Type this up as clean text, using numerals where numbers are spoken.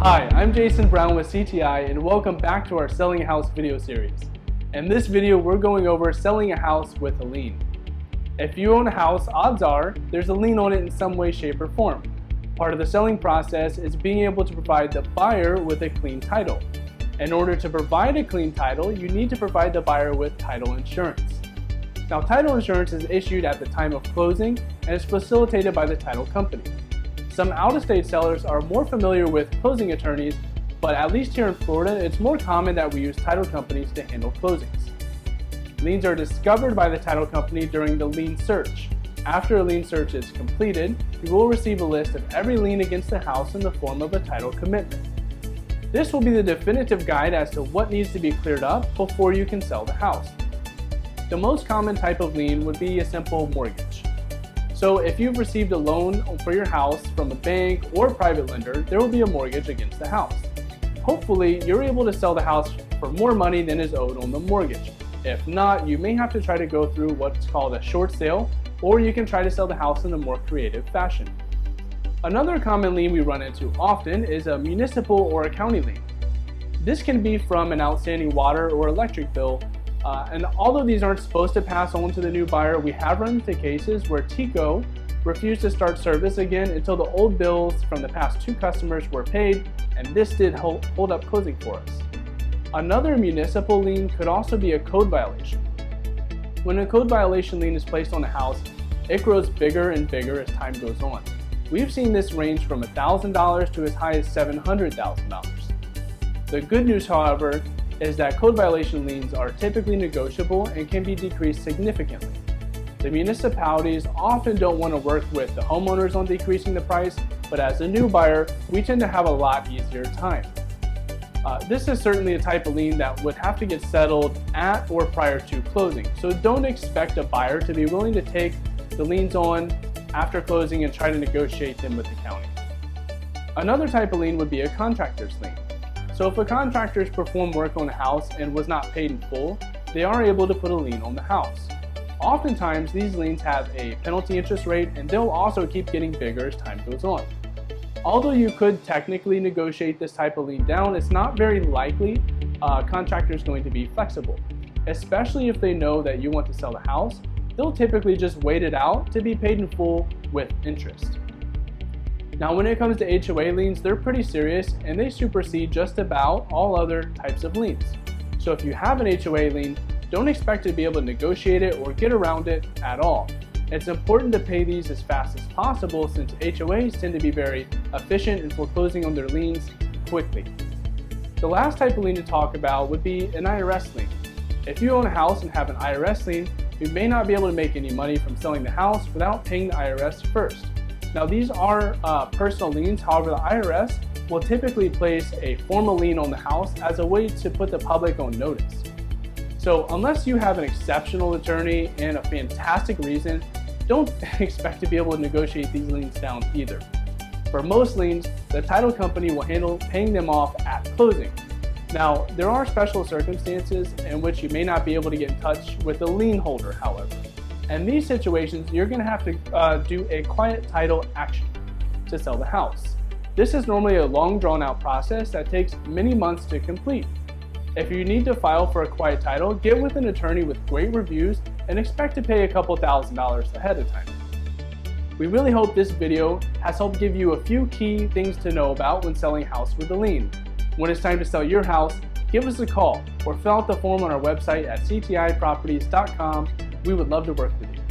Hi, I'm Jason Brown with CTI and welcome back to our Selling a House video series. In this video, we're going over selling a house with a lien. If you own a house, odds are there's a lien on it in some way, shape, or form. Part of the selling process is being able to provide the buyer with a clean title. In order to provide a clean title, you need to provide the buyer with title insurance. Now, title insurance is issued at the time of closing and is facilitated by the title company. Some out-of-state sellers are more familiar with closing attorneys, but at least here in Florida, it's more common that we use title companies to handle closings. Liens are discovered by the title company during the lien search. After a lien search is completed, you will receive a list of every lien against the house in the form of a title commitment. This will be the definitive guide as to what needs to be cleared up before you can sell the house. The most common type of lien would be a simple mortgage. So if you've received a loan for your house from a bank or private lender, there will be a mortgage against the house. Hopefully, you're able to sell the house for more money than is owed on the mortgage. If not, you may have to try to go through what's called a short sale, or you can try to sell the house in a more creative fashion. Another common lien we run into often is a municipal or a county lien. This can be from an outstanding water or electric bill. And although these aren't supposed to pass on to the new buyer, we have run into cases where TECO refused to start service again until the old bills from the past two customers were paid, and this did hold up closing for us. Another municipal lien could also be a code violation. When a code violation lien is placed on a house, it grows bigger and bigger as time goes on. We've seen this range from $1,000 to as high as $700,000. The good news, however, is that code violation liens are typically negotiable and can be decreased significantly. The municipalities often don't want to work with the homeowners on decreasing the price, but as a new buyer, we tend to have a lot easier time. This is certainly a type of lien that would have to get settled at or prior to closing, so don't expect a buyer to be willing to take the liens on after closing and try to negotiate them with the county. Another type of lien would be a contractor's lien. So if a contractor performed work on a house and was not paid in full, they are able to put a lien on the house. Oftentimes, these liens have a penalty interest rate, and they'll also keep getting bigger as time goes on. Although you could technically negotiate this type of lien down, it's not very likely a contractor is going to be flexible. Especially if they know that you want to sell the house, they'll typically just wait it out to be paid in full with interest. Now, when it comes to HOA liens, they're pretty serious and they supersede just about all other types of liens. So if you have an HOA lien, don't expect to be able to negotiate it or get around it at all. It's important to pay these as fast as possible since HOAs tend to be very efficient in foreclosing on their liens quickly. The last type of lien to talk about would be an IRS lien. If you own a house and have an IRS lien, you may not be able to make any money from selling the house without paying the IRS first. Now, these are personal liens. However, the IRS will typically place a formal lien on the house as a way to put the public on notice. So unless you have an exceptional attorney and a fantastic reason, don't expect to be able to negotiate these liens down either. For most liens, the title company will handle paying them off at closing. Now, there are special circumstances in which you may not be able to get in touch with the lien holder, however. In these situations, you're going to have to do a quiet title action to sell the house. This is normally a long drawn-out process that takes many months to complete. If you need to file for a quiet title, get with an attorney with great reviews and expect to pay a couple $1,000s ahead of time. We really hope this video has helped give you a few key things to know about when selling a house with a lien. When it's time to sell your house, give us a call or fill out the form on our website at ctiproperties.com. We would love to work with you.